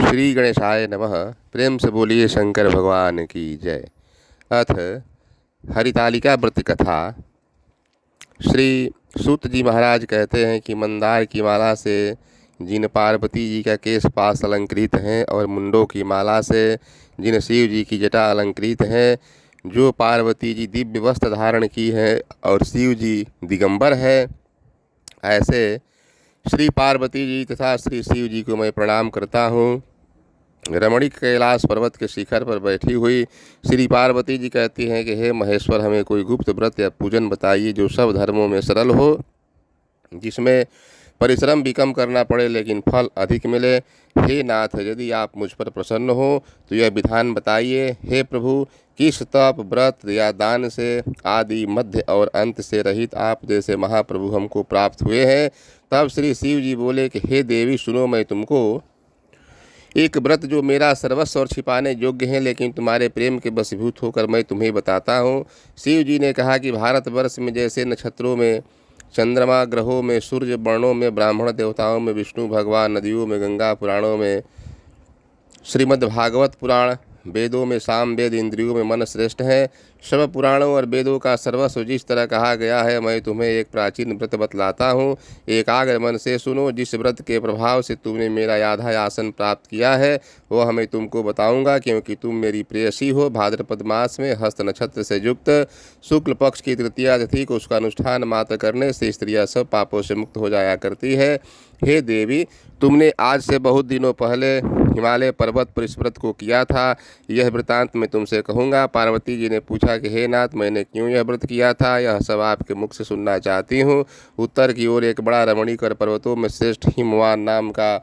श्री गणेशाय नमः। प्रेम से बोलिए शंकर भगवान की जय। अथ हरितालिका व्रत कथा। श्री सूत जी महाराज कहते हैं कि मंदार की माला से जिन पार्वती जी का केश पास अलंकृत हैं और मुंडों की माला से जिन शिव जी की जटा अलंकृत हैं, जो पार्वती जी दिव्य वस्त्र धारण की है और शिव जी दिगंबर है, ऐसे श्री पार्वती जी तथा श्री शिव जी को मैं प्रणाम करता हूँ। रमणीक कैलाश पर्वत के शिखर पर बैठी हुई श्री पार्वती जी कहती हैं कि हे महेश्वर, हमें कोई गुप्त व्रत या पूजन बताइए जो सब धर्मों में सरल हो, जिसमें परिश्रम भी कम करना पड़े लेकिन फल अधिक मिले। हे नाथ, यदि आप मुझ पर प्रसन्न हो तो यह विधान बताइए। हे प्रभु, किस तप, व्रत या दान से आदि मध्य और अंत से रहित आप जैसे महाप्रभु हमको प्राप्त हुए हैं। तब श्री शिव जी बोले कि हे देवी, सुनो, मैं तुमको एक व्रत जो मेरा सर्वस्व और छिपाने योग्य है लेकिन तुम्हारे प्रेम के वशीभूत होकर मैं तुम्हें बताता हूँ। शिव जी ने कहा कि भारतवर्ष में जैसे नक्षत्रों में चंद्रमा, ग्रहों में सूर्य, वर्णों में ब्राह्मण, देवताओं में विष्णु भगवान, नदियों में गंगा, पुराणों में श्रीमद् भागवत पुराण, वेदों में साम वेद, इंद्रियों में मन श्रेष्ठ है, सब पुराणों और वेदों का सर्वस्व जिस तरह कहा गया है, मैं तुम्हें एक प्राचीन व्रत बतलाता हूँ। एकाग्र मन से सुनो। जिस व्रत के प्रभाव से तुमने मेरा आधा आसन प्राप्त किया है वह मैं तुमको बताऊंगा, क्योंकि तुम मेरी प्रेयसी हो। भाद्रपद मास में हस्त नक्षत्र से युक्त शुक्ल पक्ष की तृतीया तिथि को उसका अनुष्ठान मात्र करने से स्त्रियां सब पापों से मुक्त हो जाया करती है। हे देवी, तुमने आज से बहुत दिनों पहले हिमालय पर्वत पर इस व्रत को किया था। यह वृतांत मैं तुमसे कहूँगा। पार्वती जी ने पूछा कि हे नाथ, मैंने क्यों यह व्रत किया था, यह सब आपके मुख से सुनना चाहती हूँ। उत्तर की ओर एक बड़ा रमणीक और पर्वतों में श्रेष्ठ हिमवान नाम का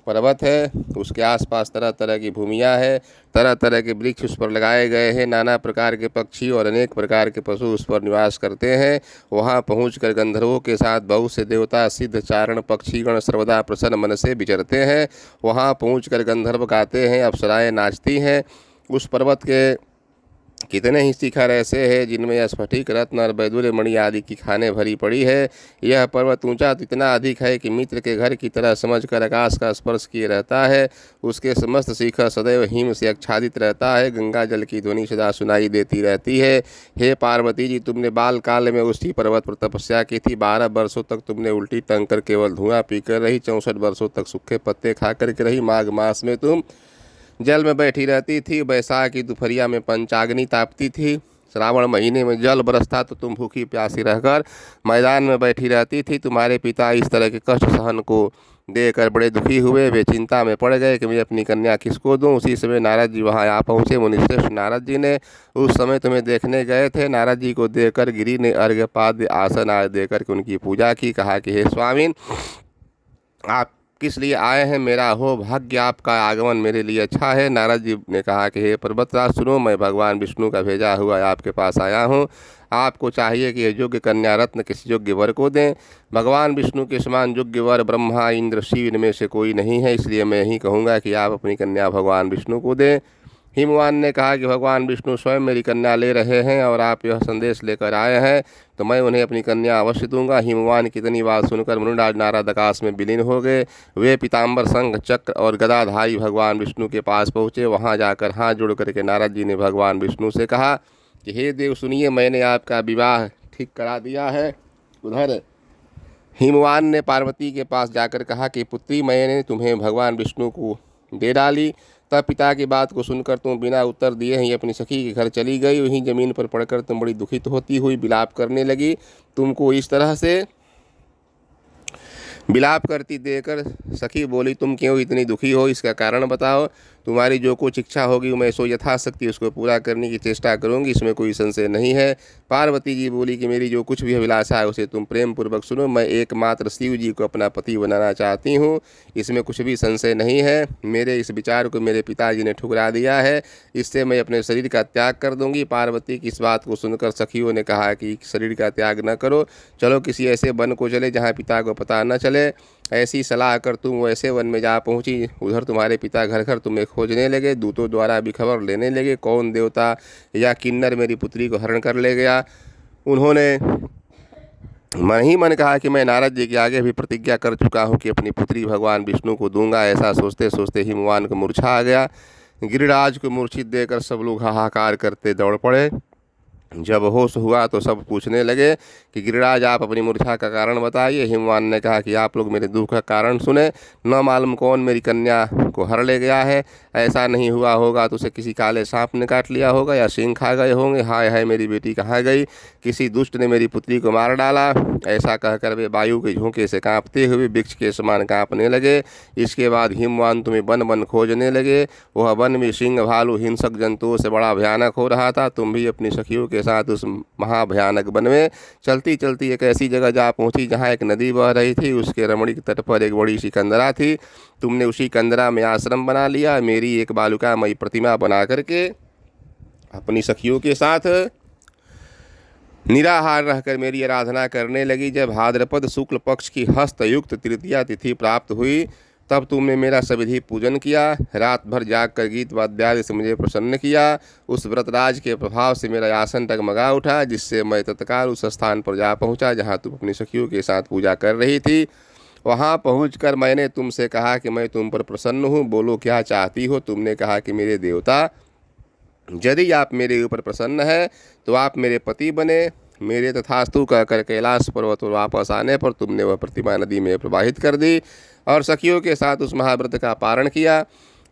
पर्वत है। उसके आसपास तरह तरह की भूमियाँ हैं, तरह तरह के वृक्ष उस पर लगाए गए हैं, नाना प्रकार के पक्षी और अनेक प्रकार के पशु उस पर निवास करते हैं। वहाँ पहुंचकर गंधर्वों के साथ बहुत से देवता, सिद्ध, चारण, पक्षीगण सर्वदा प्रसन्न मन से विचरते हैं। वहाँ पहुंचकर गंधर्व गाते हैं, अप्सराएं नाचती हैं। उस पर्वत के कितने ही शिखर ऐसे हैं जिनमें स्फटिक, रत्न और वैदुर्य मणि आदि की खानें भरी पड़ी है। यह पर्वत ऊंचा तो इतना अधिक है कि मित्र के घर की तरह समझकर आकाश का स्पर्श किए रहता है। उसके समस्त शिखर सदैव हिम से आच्छादित रहता है। गंगा जल की ध्वनि सदा सुनाई देती रहती है। हे पार्वती जी, तुमने बाल काल में उसी पर्वत पर तपस्या की थी। 12 वर्षों तक तुमने उल्टी टंग कर केवल धुआं पीकर रही। 64 वर्षों तक सूखे पत्ते खा करके रही। माघ मास में तुम जल में बैठी रहती थी। बैसाख की दोपहरिया में पंचाग्नि तापती थी। श्रावण महीने में जल बरसता तो तुम भूखी प्यासी रहकर मैदान में बैठी रहती थी। तुम्हारे पिता इस तरह के कष्ट सहन को देकर बड़े दुखी हुए। वे चिंता में पड़ गए कि मैं अपनी कन्या किसको दूं। उसी समय नारद जी वहां आ पहुँचे। मुनिश्रेष्ठ नारद जी ने उस समय तुम्हें देखने गए थे। नारद जी को देखकर गिरि ने अर्घ्य, पाद्य, आसन आदि देकर के उनकी पूजा की। कहा कि हे स्वामी, आप किस लिए आए हैं? मेरा हो भाग्य, आपका आगमन मेरे लिए अच्छा है। नारद जी ने कहा कि हे पर्वतराज, सुनो, मैं भगवान विष्णु का भेजा हुआ आपके पास आया हूँ। आपको चाहिए कि योग्य कन्या रत्न किसी योग्य वर को दें। भगवान विष्णु के समान योग्य वर ब्रह्मा, इंद्र, शिव इनमें से कोई नहीं है, इसलिए मैं यही कहूँगा कि आप अपनी कन्या भगवान विष्णु को दें। हिमवान ने कहा कि भगवान विष्णु स्वयं मेरी कन्या ले रहे हैं और आप यह संदेश लेकर आए हैं तो मैं उन्हें अपनी कन्या अवश्य दूंगा। हिमवान की इतनी बात सुनकर मुनिराज नारद आकाश में विलीन हो गए। वे पीताम्बर, शंख, चक्र और गदाधारी भगवान विष्णु के पास पहुँचे। वहाँ जाकर हाथ जोड़ करके नारद जी ने भगवान विष्णु से कहा कि हे देव, सुनिए, मैंने आपका विवाह ठीक करा दिया है। उधर हिमवान ने पार्वती के पास जाकर कहा कि पुत्री, मैंने तुम्हें भगवान विष्णु को दे डाली। तब पिता की बात को सुनकर तुम बिना उत्तर दिए ही अपनी सखी के घर चली गई। वहीं जमीन पर पड़कर तुम बड़ी दुखित होती हुई विलाप करने लगी। तुमको इस तरह से विलाप करती देकर सखी बोली, तुम क्यों इतनी दुखी हो, इसका कारण बताओ। तुम्हारी जो कुछ इच्छा होगी मैं सो यथाशक्ति उसको पूरा करने की चेष्टा करूंगी, इसमें कोई संशय नहीं है। पार्वती जी बोली कि मेरी जो कुछ भी अभिलाषा है उसे तुम प्रेम पूर्वक सुनो। मैं एकमात्र शिव जी को अपना पति बनाना चाहती हूँ, इसमें कुछ भी संशय नहीं है। मेरे इस विचार को मेरे पिताजी ने ठुकरा दिया है, इससे मैं अपने शरीर का त्याग कर दूंगी। पार्वती की इस बात को सुनकर सखियों ने कहा कि शरीर का त्याग न करो, चलो किसी ऐसे वन को चले जहाँ पिता को पता न चले। ऐसी सलाह कर तुम वैसे वन में जा पहुंची। उधर तुम्हारे पिता घर घर तुम्हें खोजने लगे। दूतों द्वारा भी खबर लेने लगे कौन देवता या किन्नर मेरी पुत्री को हरण कर ले गया। उन्होंने मन ही मन कहा कि मैं नारद जी के आगे भी प्रतिज्ञा कर चुका हूँ कि अपनी पुत्री भगवान विष्णु को दूंगा। ऐसा सोचते सोचते हिमवान को मूर्छा आ गया। गिरिराज को मूर्छित देकर सब लोग हाहाकार करते दौड़ पड़े। जब होश हुआ तो सब पूछने लगे कि गिरिराज आप अपनी मूर्छा का कारण बताइए। हिमवान ने कहा कि आप लोग मेरे दुख का कारण सुने, न मालूम कौन मेरी कन्या को हर ले गया है। ऐसा नहीं हुआ होगा तो उसे किसी काले सांप ने काट लिया होगा या सिंह खा गए होंगे। हाय हाय मेरी बेटी कहाँ गई, किसी दुष्ट ने मेरी पुत्री को मार डाला। ऐसा कहकर वे वायु के झोंके से कांपते हुए वृक्ष के समान कांपने लगे। इसके बाद हिमवान तुम्हें वन वन खोजने लगे। वह वन में सिंह भालू हिंसक जंतुओं से बड़ा भयानक हो रहा था। तुम भी अपनी सखियों के साथ उस महाभयानक वन में चलती चलती एक ऐसी जगह जा पहुंची जहां एक नदी बह रही थी। उसके रमणीक तट पर एक बड़ी सी कंदरा थी। तुमने उसी कंदरा में आश्रम बना लिया। मेरी एक बालुकामयी प्रतिमा बना करके अपनी सखियों के साथ निराहार रहकर मेरी आराधना करने लगी। जब भाद्रपद शुक्ल पक्ष की हस्तयुक्त तृतीया तिथि प्राप्त हुई तब तुमने मेरा सविधि पूजन किया। रात भर जाग कर गीत वाद्यादि से मुझे प्रसन्न किया। उस व्रतराज के प्रभाव से मेरा आसन डगमगा उठा, जिससे मैं तत्काल उस स्थान पर जा पहुंचा जहां तुम अपनी सखियों के साथ पूजा कर रही थी। वहां पहुंचकर मैंने तुमसे कहा कि मैं तुम पर प्रसन्न हूँ, बोलो क्या चाहती हो। तुमने कहा कि मेरे देवता, यदि आप मेरे ऊपर प्रसन्न हैं तो आप मेरे पति बने। मेरे तथास्तु कहकर कैलाश पर्वत पर वापस आने पर तुमने वह प्रतिमा नदी में प्रवाहित कर दी और सखियों के साथ उस महाव्रत का पारण किया।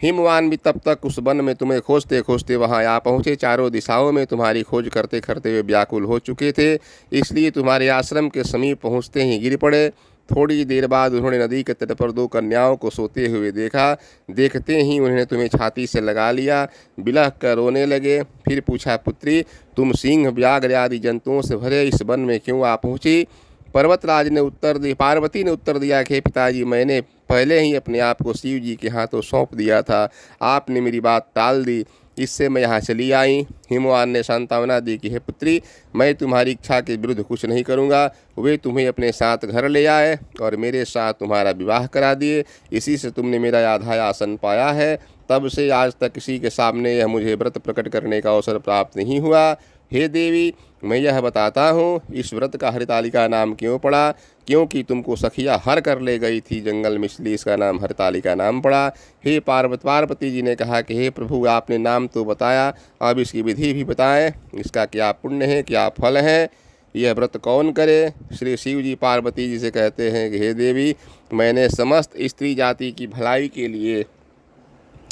हिमवान भी तब तक उस वन में तुम्हें खोजते खोजते वहां आ पहुँचे। चारों दिशाओं में तुम्हारी खोज करते करते वे व्याकुल हो चुके थे, इसलिए तुम्हारे आश्रम के समीप पहुँचते ही गिर पड़े। थोड़ी देर बाद उन्होंने नदी के तट पर दो कन्याओं को सोते हुए देखा। देखते ही उन्होंने तुम्हें छाती से लगा लिया, बिलख कर रोने लगे। फिर पूछा, पुत्री तुम सिंह व्याघ्र आदि जंतुओं से भरे इस वन में क्यों आ पहुँची। पार्वती ने उत्तर दिया कि पिताजी, मैंने पहले ही अपने आप को शिव जी के हाथों सौंप दिया था। आपने मेरी बात टाल दी, इससे मैं यहाँ चली आई। हिमवान ने सांत्वना दी कि हे पुत्री, मैं तुम्हारी इच्छा के विरुद्ध कुछ नहीं करूँगा। वे तुम्हें अपने साथ घर ले आए और मेरे साथ तुम्हारा विवाह करा दिए। इसी से तुमने मेरा आधा आसन पाया है। तब से आज तक किसी के सामने यह मुझे व्रत प्रकट करने का अवसर प्राप्त नहीं हुआ। हे देवी, मैं यह बताता हूँ, इस व्रत का हरितालिका नाम क्यों पड़ा। क्योंकि तुमको सखिया हर कर ले गई थी जंगल में, इसलिए इसका नाम हरितालिका नाम पड़ा। हे पार्वती जी ने कहा कि हे प्रभु, आपने नाम तो बताया, अब इसकी विधि भी बताएं। इसका क्या पुण्य है, क्या फल है, यह व्रत कौन करे। श्री शिव जी पार्वती जी से कहते हैं कि हे देवी, मैंने समस्त स्त्री जाति की भलाई के लिए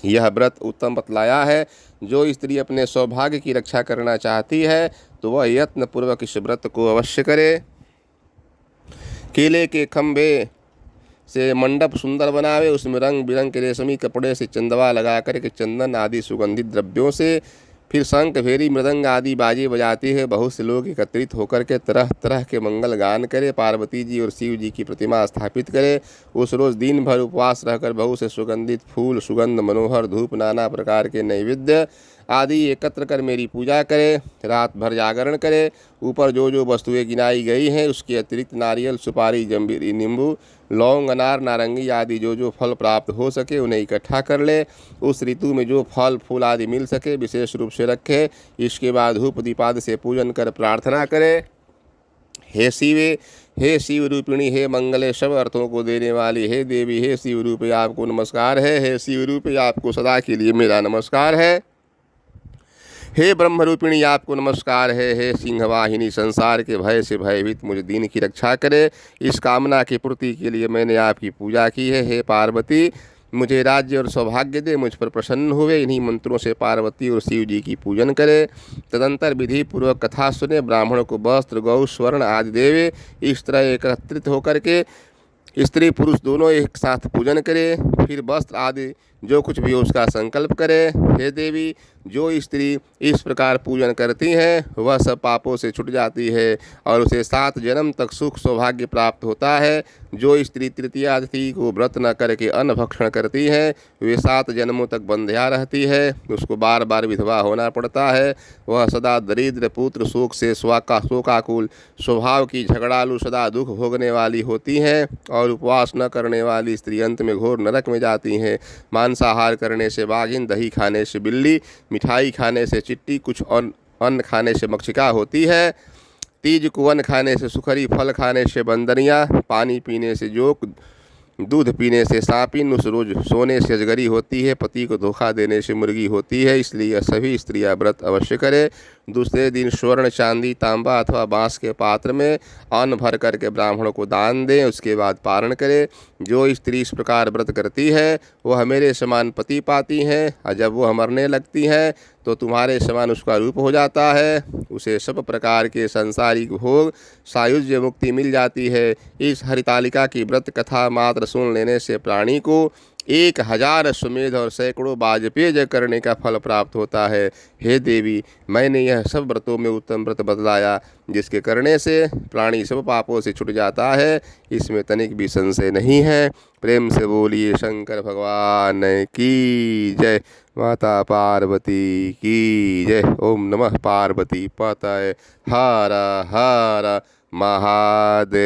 यह व्रत उत्तम बतलाया है। जो स्त्री अपने सौभाग्य की रक्षा करना चाहती है तो वह यत्न पूर्वक इस व्रत को अवश्य करे। केले के खंभे से मंडप सुंदर बनावे, उसमें रंग बिरंग के रेशमी कपड़े से चंदवा लगा कर के चंदन आदि सुगंधित द्रव्यों से, फिर शंख भेरी मृदंग आदि बाजे बजाते हैं। बहुत से लोग एकत्रित होकर के तरह तरह के मंगल गान करे। पार्वती जी और शिव जी की प्रतिमा स्थापित करे। उस रोज दिन भर उपवास रहकर बहुत से सुगंधित फूल, सुगंध मनोहर धूप, नाना प्रकार के नैवेद्य आदि एकत्र कर मेरी पूजा करे। रात भर जागरण करे। ऊपर जो जो वस्तुएं गिनाई गई हैं उसके अतिरिक्त नारियल, सुपारी, जंबीरी, नींबू, लौंग, अनार, नारंगी आदि जो जो फल प्राप्त हो सके उन्हें इकट्ठा कर ले। उस ऋतु में जो फल फूल आदि मिल सके विशेष रूप से रखे। इसके बाद धूप दीपादि से पूजन कर प्रार्थना करे। हे शिवे, हे शिव रूपिणी, हे मंगले, सब अर्थों को देने वाली हे देवी, हे शिव रूपे आपको नमस्कार है। हे शिव रूपे आपको सदा के लिए मेरा नमस्कार है। हे ब्रह्म रूपिणी आपको नमस्कार है। हे सिंहवाहिनी, संसार के भय से भयभीत मुझे दीन की रक्षा करे, इस कामना की पूर्ति के लिए मैंने आपकी पूजा की है। हे पार्वती, मुझे राज्य और सौभाग्य दे, मुझ पर प्रसन्न हुए। इन्हीं मंत्रों से पार्वती और शिव जी की पूजन करे। तदंतर विधि पूर्वक कथा सुने। ब्राह्मणों को वस्त्र, गौ, स्वर्ण आदि देवे। इस तरह एकत्रित होकर के स्त्री पुरुष दोनों एक साथ पूजन करे। फिर वस्त्र आदि जो कुछ भी हो उसका संकल्प करे। हे देवी, जो स्त्री इस प्रकार पूजन करती है वह सब पापों से छूट जाती है और उसे 7 जन्म तक सुख सौभाग्य प्राप्त होता है। जो स्त्री तृतीया तिथि को व्रत न करके अन्न भक्षण करती है वे 7 जन्मों तक बंध्या रहती है। उसको बार बार विधवा होना पड़ता है। वह सदा दरिद्र, पुत्र शोक से शोकाकुल, स्वभाव की झगड़ालू, सदा दुख भोगने वाली होती हैं। और उपवास न करने वाली स्त्री अंत में घोर नरक में जाती हैं। मांसाहार करने से बाघिन, दही खाने से बिल्ली, मिठाई खाने से चिट्टी, कुछ अन्न खाने से मक्षिका होती है। तीज को अन्न खाने से सुखरी, फल खाने से बंदरियाँ, पानी पीने से जोक, दूध पीने से सांपिन, उस रोज सोने से अजगरी होती है, पति को धोखा देने से मुर्गी होती है। इसलिए सभी स्त्रियां व्रत अवश्य करें। दूसरे दिन स्वर्ण, चांदी, तांबा अथवा बांस के पात्र में अन्न भर करके ब्राह्मणों को दान दें। उसके बाद पारण करें। जो स्त्री इस प्रकार व्रत करती है वह मेरे समान पति पाती हैं, और जब वह मरने लगती हैं तो तुम्हारे समान उसका रूप हो जाता है। उसे सब प्रकार के सांसारिक भोग, सायुज्य, मुक्ति मिल जाती है। इस हरितालिका की व्रत कथा मात्र सुन लेने से प्राणी को 1000 अश्वमेध और सैकड़ों वाजपेय करने का फल प्राप्त होता है। हे देवी, मैंने यह सब व्रतों में उत्तम व्रत बतलाया, जिसके करने से प्राणी सब पापों से छूट जाता है। इसमें तनिक भी संशय नहीं है। प्रेम से बोलिए शंकर भगवान की जय। माता पार्वती की जय। ओम नमः पार्वती पतये। हर हर महादेव।